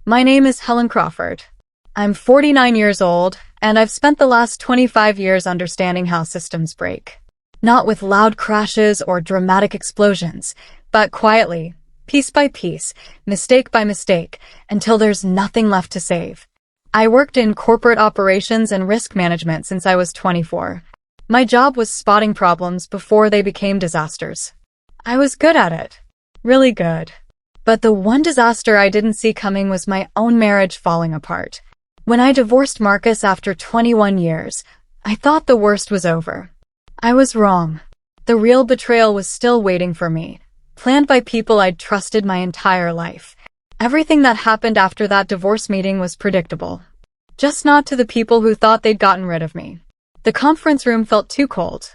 My name is Helen Crawford. I'm 49 years old, and I've spent the last 25 years understanding how systems break. Not with loud crashes or dramatic explosions, but quietly, piece by piece, mistake by mistake, until there's nothing left to save. I worked in corporate operations and risk management since I was 24. My job was spotting problems before they became disasters. I was good at it. Really good. But the one disaster I didn't see coming was my own marriage falling apart. When I divorced Marcus after 21 years, I thought the worst was over. I was wrong. The real betrayal was still waiting for me, planned by people I'd trusted my entire life. Everything that happened after that divorce meeting was predictable. Just not to the people who thought they'd gotten rid of me. The conference room felt too cold.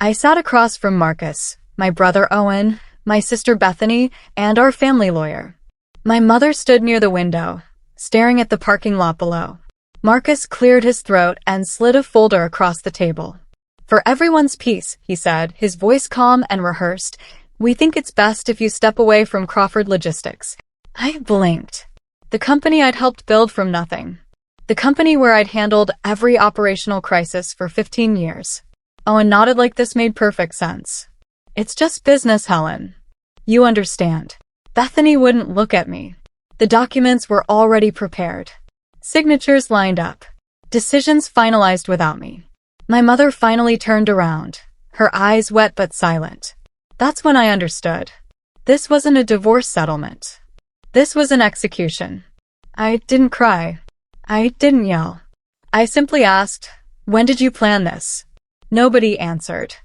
I sat across from Marcus, my brother Owen, my sister Bethany, and our family lawyer. My mother stood near the window, staring at the parking lot below. Marcus cleared his throat and slid a folder across the table. "For everyone's peace," he said, his voice calm and rehearsed, "we think it's best if you step away from Crawford Logistics." I blinked. The company I'd helped build from nothing. The company where I'd handled every operational crisis for 15 years. Owen nodded like this made perfect sense. "It's just business, Helen. You understand." Bethany wouldn't look at me. The documents were already prepared. Signatures lined up. Decisions finalized without me. My mother finally turned around, her eyes wet but silent. That's when I understood. This wasn't a divorce settlement. This was an execution. I didn't cry. I didn't yell. I simply asked, "When did you plan this?" Nobody answered.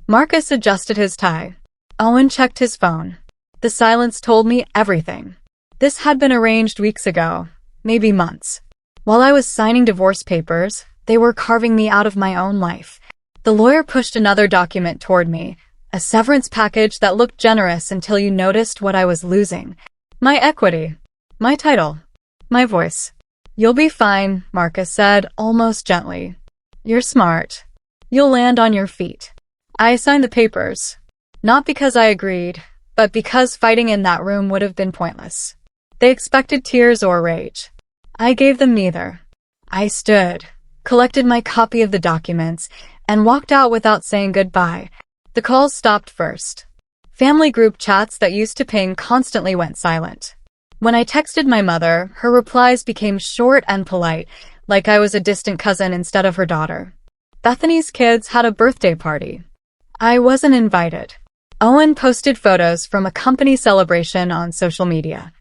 Marcus adjusted his tie. Owen checked his phone. The silence told me everything. This had been arranged weeks ago, maybe months. While I was signing divorce papers, they were carving me out of my own life. The lawyer pushed another document toward me, a severance package that looked generous until you noticed what I was losing. My equity. My title. My voice. "You'll be fine," Marcus said, almost gently. "You're smart. You'll land on your feet." I signed the papers. Not because I agreed, but because fighting in that room would have been pointless. They expected tears or rage. I gave them neither. I stood, collected my copy of the documents, and walked out without saying goodbye. The calls stopped first. Family group chats that used to ping constantly went silent. When I texted my mother, her replies became short and polite, like I was a distant cousin instead of her daughter. Bethany's kids had a birthday party. I wasn't invited. Owen posted photos from a company celebration on social media.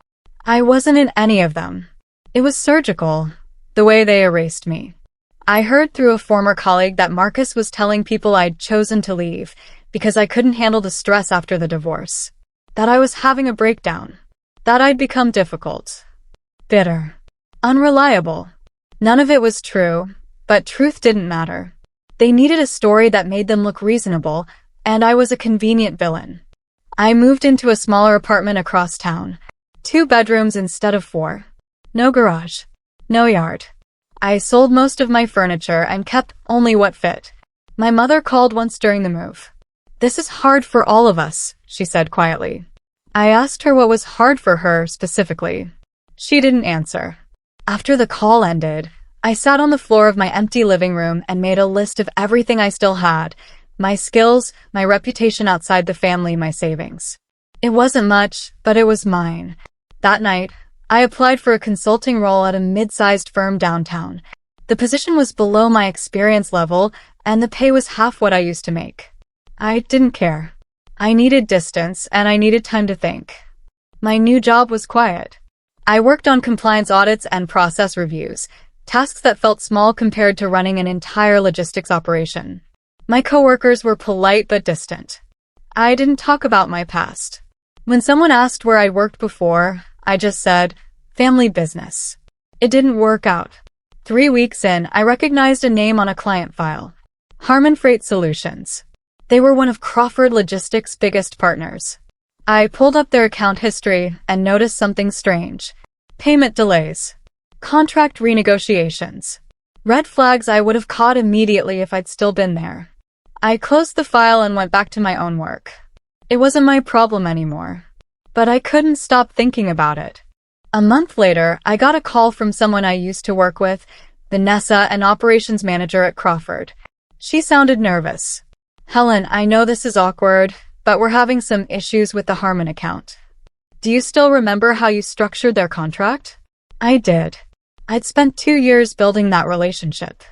I wasn't in any of them. It was surgical, the way they erased me. I heard through a former colleague that Marcus was telling people I'd chosen to leave because I couldn't handle the stress after the divorce. That I was having a breakdown. That I'd become difficult. Bitter. Unreliable. None of it was true, but truth didn't matter. They needed a story that made them look reasonable, and I was a convenient villain. I moved into a smaller apartment across town. 2 bedrooms instead of 4. No garage. No yard. I sold most of my furniture and kept only what fit. My mother called once during the move. "This is hard for all of us," she said quietly. I asked her what was hard for her specifically. She didn't answer. After the call ended, I sat on the floor of my empty living room and made a list of everything I still had: my skills, my reputation outside the family, my savings. It wasn't much, but it was mine. That night, I applied for a consulting role at a mid-sized firm downtown. The position was below my experience level, and the pay was half what I used to make. I didn't care. I needed distance, and I needed time to think. My new job was quiet. I worked on compliance audits and process reviews, tasks that felt small compared to running an entire logistics operation. My coworkers were polite but distant. I didn't talk about my past. When someone asked where I'd worked before, I just said, "Family business." It didn't work out. 3 weeks in, I recognized a name on a client file. Harmon Freight Solutions. They were one of Crawford Logistics' biggest partners. I pulled up their account history and noticed something strange. Payment delays. Contract renegotiations. Red flags I would have caught immediately if I'd still been there. I closed the file and went back to my own work. It wasn't my problem anymore. But I couldn't stop thinking about it. A month later, I got a call from someone I used to work with, Vanessa, an operations manager at Crawford. She sounded nervous. "Helen, I know this is awkward, but we're having some issues with the Harmon account. Do you still remember how you structured their contract?" I did. I'd spent 2 years building that relationship.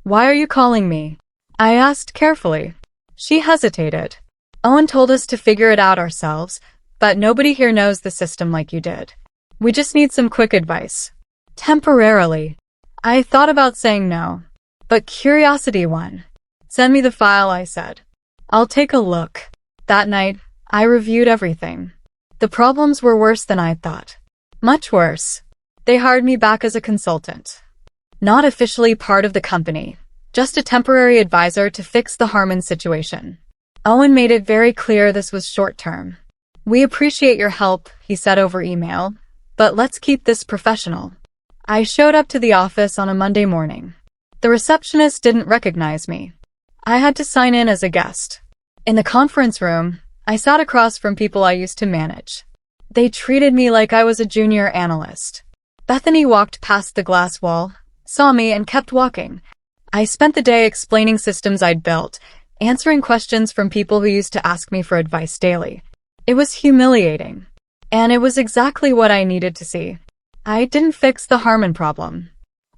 "Why are you calling me?" I asked carefully. She hesitated. "Owen told us to figure it out ourselves, but nobody here knows the system like you did. We just need some quick advice." Temporarily. I thought about saying no, but curiosity won. "Send me the file," I said. "I'll take a look." That night, I reviewed everything. The problems were worse than I thought. Much worse. They hired me back as a consultant. Not officially part of the company, just a temporary advisor to fix the Harmon situation. Owen made it very clear this was short-term. "We appreciate your help," he said over email, "but let's keep this professional." I showed up to the office on a Monday morning. The receptionist didn't recognize me. I had to sign in as a guest. In the conference room, I sat across from people I used to manage. They treated me like I was a junior analyst. Bethany walked past the glass wall, saw me, and kept walking. I spent the day explaining systems I'd built, answering questions from people who used to ask me for advice daily. It was humiliating. And it was exactly what I needed to see. I didn't fix the Harmon problem.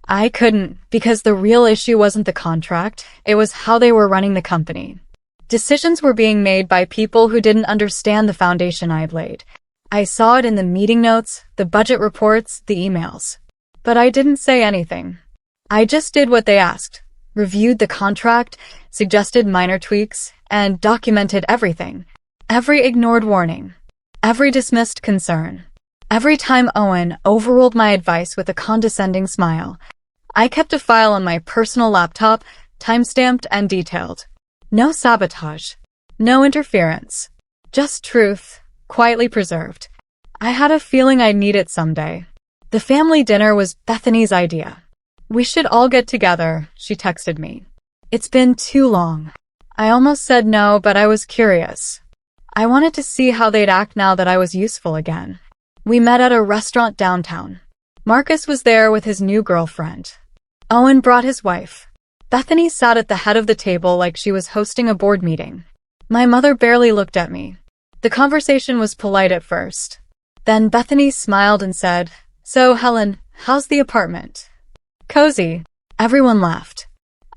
I couldn't, because the real issue wasn't the contract, it was how they were running the company. Decisions were being made by people who didn't understand the foundation I'd laid. I saw it in the meeting notes, the budget reports, the emails. But I didn't say anything. I just did what they asked, reviewed the contract, suggested minor tweaks, and documented everything. Every ignored warning. Every dismissed concern. Every time Owen overruled my advice with a condescending smile. I kept a file on my personal laptop, time-stamped and detailed. No sabotage. No interference. Just truth, quietly preserved. I had a feeling I'd need it someday. The family dinner was Bethany's idea. "We should all get together," she texted me. "It's been too long." I almost said no, but I was curious. I wanted to see how they'd act now that I was useful again. We met at a restaurant downtown. Marcus was there with his new girlfriend. Owen brought his wife. Bethany sat at the head of the table like she was hosting a board meeting. My mother barely looked at me. The conversation was polite at first. Then Bethany smiled and said, "So, Helen, how's the apartment?" "Cozy." Everyone laughed.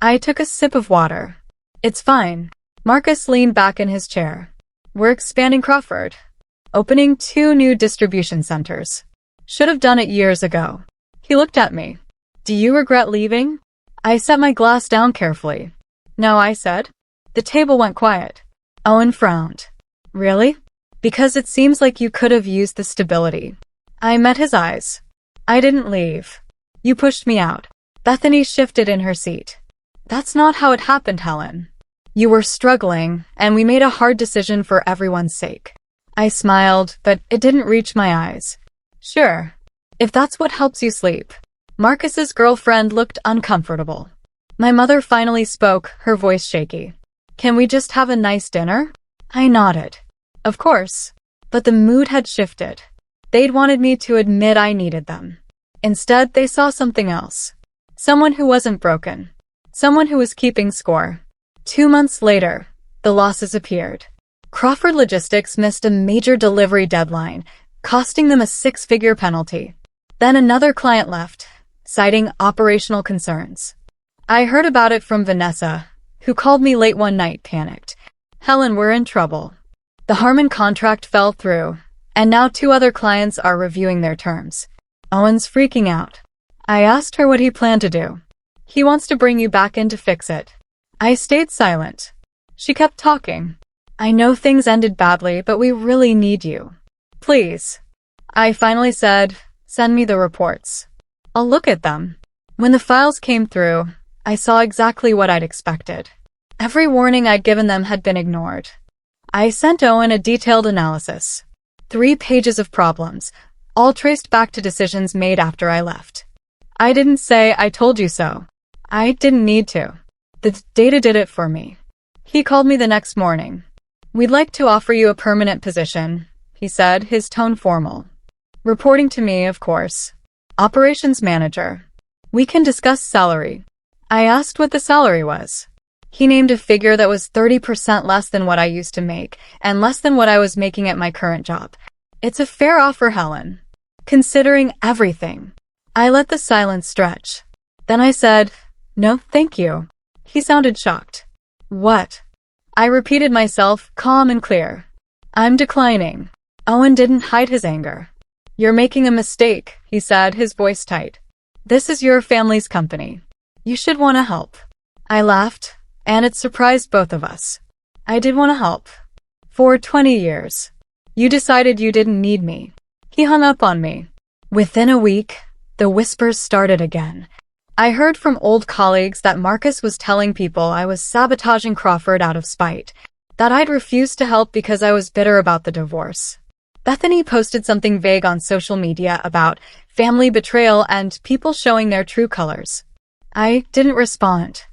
I took a sip of water. "It's fine." Marcus leaned back in his chair. "We're expanding Crawford. Opening 2 new distribution centers. Should have done it years ago." He looked at me. "Do you regret leaving?" I set my glass down carefully. "No," I said. The table went quiet. Owen frowned. "Really? Because it seems like you could have used the stability." I met his eyes. "I didn't leave. You pushed me out." Bethany shifted in her seat. "That's not how it happened, Helen. You were struggling, and we made a hard decision for everyone's sake." I smiled, but it didn't reach my eyes. "Sure. If that's what helps you sleep." Marcus's girlfriend looked uncomfortable. My mother finally spoke, her voice shaky. "Can we just have a nice dinner?" I nodded. Of course. But the mood had shifted. They'd wanted me to admit I needed them. Instead, they saw something else. Someone who wasn't broken. Someone who was keeping score. 2 months later, the losses appeared. Crawford Logistics missed a major delivery deadline, costing them a 6-figure penalty. Then another client left, citing operational concerns. I heard about it from Vanessa, who called me late one night, panicked. "Helen, we're in trouble. The Harmon contract fell through, and now 2 other clients are reviewing their terms." Owen's freaking out. I asked her what he planned to do. "He wants to bring you back in to fix it." I stayed silent. She kept talking. "I know things ended badly, but we really need you. Please." I finally said, "Send me the reports. I'll look at them." When the files came through, I saw exactly what I'd expected. Every warning I'd given them had been ignored. I sent Owen a detailed analysis. 3 pages of problems, all traced back to decisions made after I left. I didn't say, "I told you so." I didn't need to. The data did it for me. He called me the next morning. "We'd like to offer you a permanent position," he said, his tone formal. Reporting to me, of course. Operations manager. We can discuss salary. I asked what the salary was. He named a figure that was 30% less than what I used to make, and less than what I was making at my current job. It's a fair offer, Helen. Considering everything. I let the silence stretch. Then I said, "No, thank you." He sounded shocked. "What?" I repeated myself, calm and clear. "I'm declining." Owen didn't hide his anger. "You're making a mistake," he said, his voice tight. "This is your family's company. You should want to help." I laughed, and it surprised both of us. I did want to help. For 20 years. You decided you didn't need me. He hung up on me. Within a week, the whispers started again. I heard from old colleagues that Marcus was telling people I was sabotaging Crawford out of spite, that I'd refused to help because I was bitter about the divorce. Bethany posted something vague on social media about family betrayal and people showing their true colors. I didn't respond.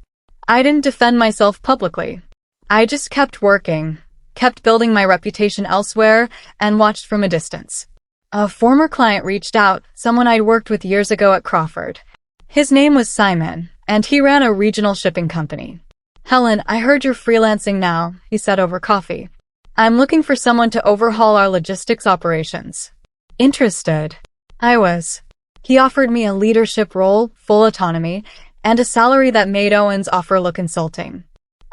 I didn't defend myself publicly. I just kept working, kept building my reputation elsewhere, and watched from a distance. A former client reached out, someone I'd worked with years ago at Crawford. His name was Simon, and he ran a regional shipping company. "Helen, I heard you're freelancing now," he said over coffee. "I'm looking for someone to overhaul our logistics operations." Interested? I was. He offered me a leadership role, full autonomy, and a salary that made Owen's offer look insulting.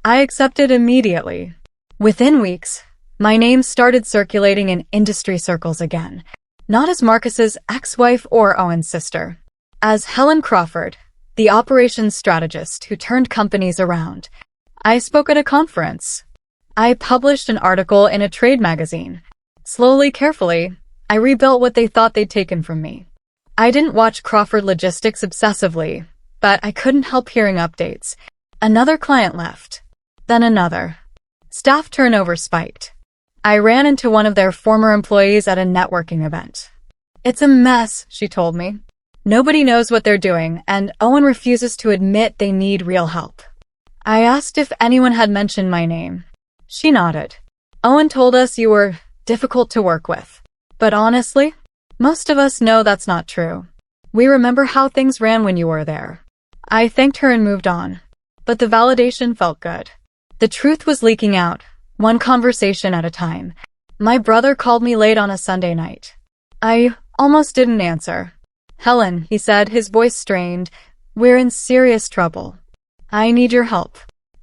I accepted immediately. Within weeks, my name started circulating in industry circles again, not as Marcus's ex-wife or Owen's sister. As Helen Crawford, the operations strategist who turned companies around. I spoke at a conference. I published an article in a trade magazine. Slowly, carefully, I rebuilt what they thought they'd taken from me. I didn't watch Crawford Logistics obsessively, but I couldn't help hearing updates. Another client left. Then another. Staff turnover spiked. I ran into one of their former employees at a networking event. "It's a mess," she told me. "Nobody knows what they're doing, and Owen refuses to admit they need real help." I asked if anyone had mentioned my name. She nodded. "Owen told us you were difficult to work with. But honestly, most of us know that's not true. We remember how things ran when you were there." I thanked her and moved on. But the validation felt good. The truth was leaking out, one conversation at a time. My brother called me late on a Sunday night. I almost didn't answer. "Helen," he said, his voice strained, "we're in serious trouble. I need your help."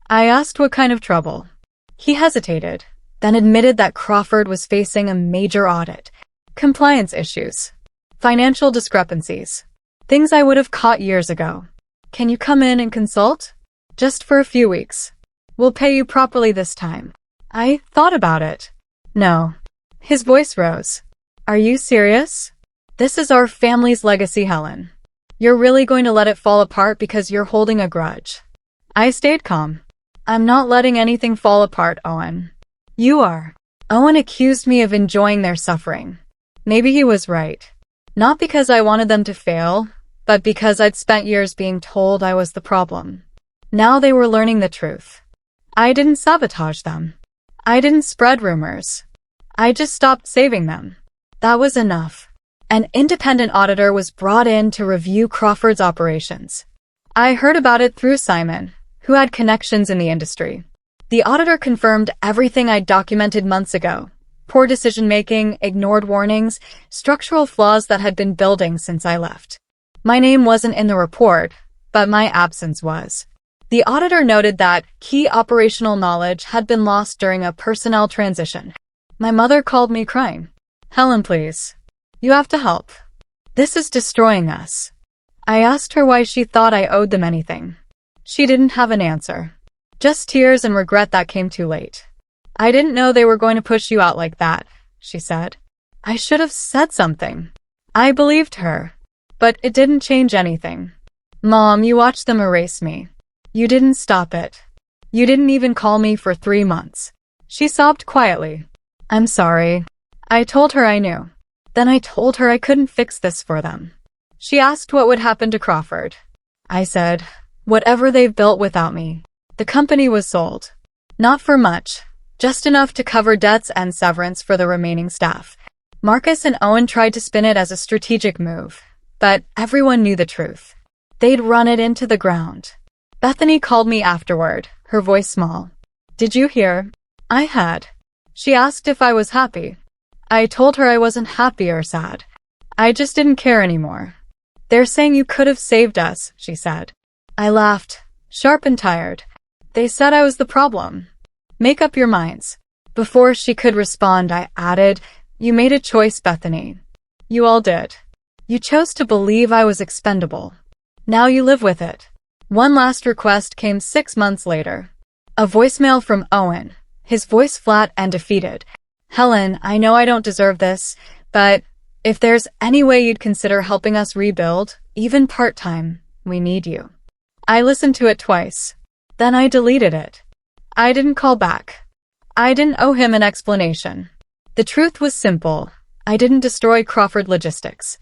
I asked what kind of trouble. He hesitated, then admitted that Crawford was facing a major audit. Compliance issues. Financial discrepancies. Things I would have caught years ago. "Can you come in and consult? Just for a few weeks. We'll pay you properly this time." I thought about it. "No." His voice rose. "Are you serious? This is our family's legacy, Helen. You're really going to let it fall apart because you're holding a grudge?" I stayed calm. "I'm not letting anything fall apart, Owen. You are." Owen accused me of enjoying their suffering. Maybe he was right. Not because I wanted them to fail, but because I'd spent years being told I was the problem. Now they were learning the truth. I didn't sabotage them. I didn't spread rumors. I just stopped saving them. That was enough. An independent auditor was brought in to review Crawford's operations. I heard about it through Simon, who had connections in the industry. The auditor confirmed everything I'd documented months ago. Poor decision-making, ignored warnings, structural flaws that had been building since I left. My name wasn't in the report, but my absence was. The auditor noted that key operational knowledge had been lost during a personnel transition. My mother called me crying. "Helen, please. You have to help. This is destroying us." I asked her why she thought I owed them anything. She didn't have an answer. Just tears and regret that came too late. "I didn't know they were going to push you out like that," she said. I should have said something. I believed her. But it didn't change anything. "Mom, you watched them erase me. You didn't stop it. You didn't even call me for 3 months." She sobbed quietly. "I'm sorry." I told her I knew. Then I told her I couldn't fix this for them. She asked what would happen to Crawford. I said, whatever they've built without me. The company was sold. Not for much, just enough to cover debts and severance for the remaining staff. Marcus and Owen tried to spin it as a strategic move, but everyone knew the truth. They'd run it into the ground. Bethany called me afterward, her voice small. "Did you hear?" I had. She asked if I was happy. I told her I wasn't happy or sad. I just didn't care anymore. "They're saying you could have saved us," she said. I laughed, sharp and tired. "They said I was the problem. Make up your minds." Before she could respond, I added, "You made a choice, Bethany. You all did. You chose to believe I was expendable. Now you live with it." One last request came 6 months later. A voicemail from Owen, his voice flat and defeated. "Helen, I know I don't deserve this, but if there's any way you'd consider helping us rebuild, even part-time, we need you." I listened to it twice. Then I deleted it. I didn't call back. I didn't owe him an explanation. The truth was simple. I didn't destroy Crawford Logistics.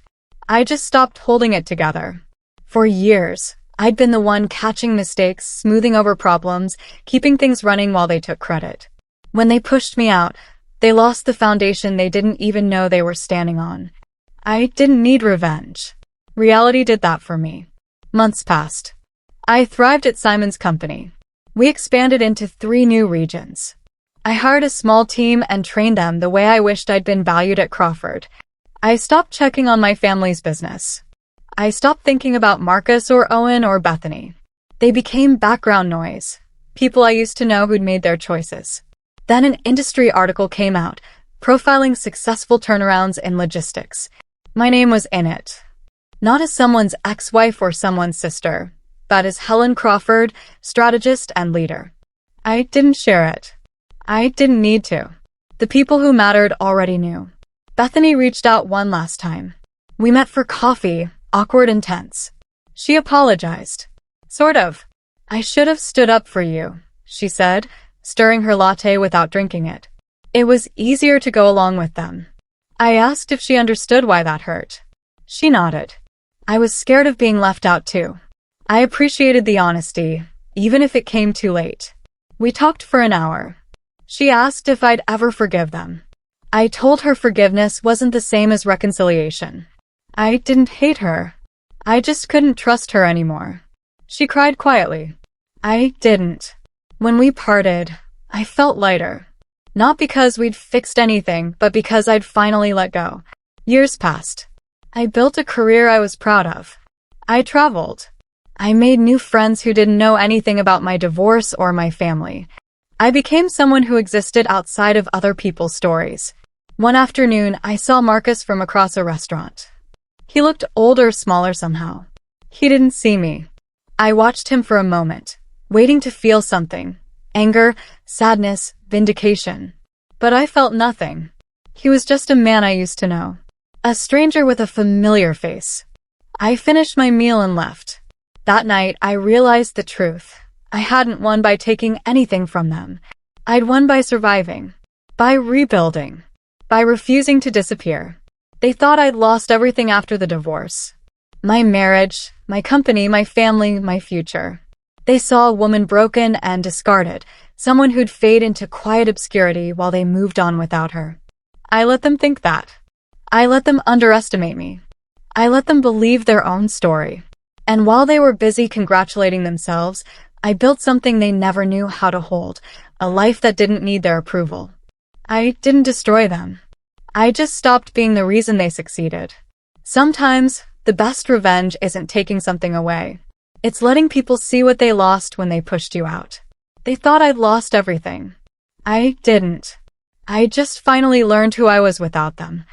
I just stopped holding it together. For years, I'd been the one catching mistakes, smoothing over problems, keeping things running while they took credit. When they pushed me out, they lost the foundation they didn't even know they were standing on. I didn't need revenge. Reality did that for me. Months passed. I thrived at Simon's company. We expanded into 3 new regions. I hired a small team and trained them the way I wished I'd been valued at Crawford. I stopped checking on my family's business. I stopped thinking about Marcus or Owen or Bethany. They became background noise, people I used to know who'd made their choices. Then an industry article came out, profiling successful turnarounds in logistics. My name was in it. Not as someone's ex-wife or someone's sister, but as Helen Crawford, strategist and leader. I didn't share it. I didn't need to. The people who mattered already knew. Bethany reached out one last time. We met for coffee, awkward and tense. She apologized. Sort of. "I should have stood up for you," she said, stirring her latte without drinking it. It was easier to go along with them. I asked if she understood why that hurt. She nodded. I was scared of being left out too. I appreciated the honesty, even if it came too late. We talked for an hour. She asked if I'd ever forgive them. I told her forgiveness wasn't the same as reconciliation. I didn't hate her. I just couldn't trust her anymore. She cried quietly. I didn't. When we parted, I felt lighter. Not because we'd fixed anything, but because I'd finally let go. Years passed. I built a career I was proud of. I traveled. I made new friends who didn't know anything about my divorce or my family. I became someone who existed outside of other people's stories. One afternoon, I saw Marcus from across a restaurant. He looked older, smaller somehow. He didn't see me. I watched him for a moment, waiting to feel something. Anger, sadness, vindication. But I felt nothing. He was just a man I used to know. A stranger with a familiar face. I finished my meal and left. That night, I realized the truth. I hadn't won by taking anything from them. I'd won by surviving. By rebuilding. By refusing to disappear. They thought I'd lost everything after the divorce. My marriage, my company, my family, my future. They saw a woman broken and discarded, someone who'd fade into quiet obscurity while they moved on without her. I let them think that. I let them underestimate me. I let them believe their own story. And while they were busy congratulating themselves, I built something they never knew how to hold, a life that didn't need their approval. I didn't destroy them. I just stopped being the reason they succeeded. Sometimes, the best revenge isn't taking something away. It's letting people see what they lost when they pushed you out. They thought I'd lost everything. I didn't. I just finally learned who I was without them.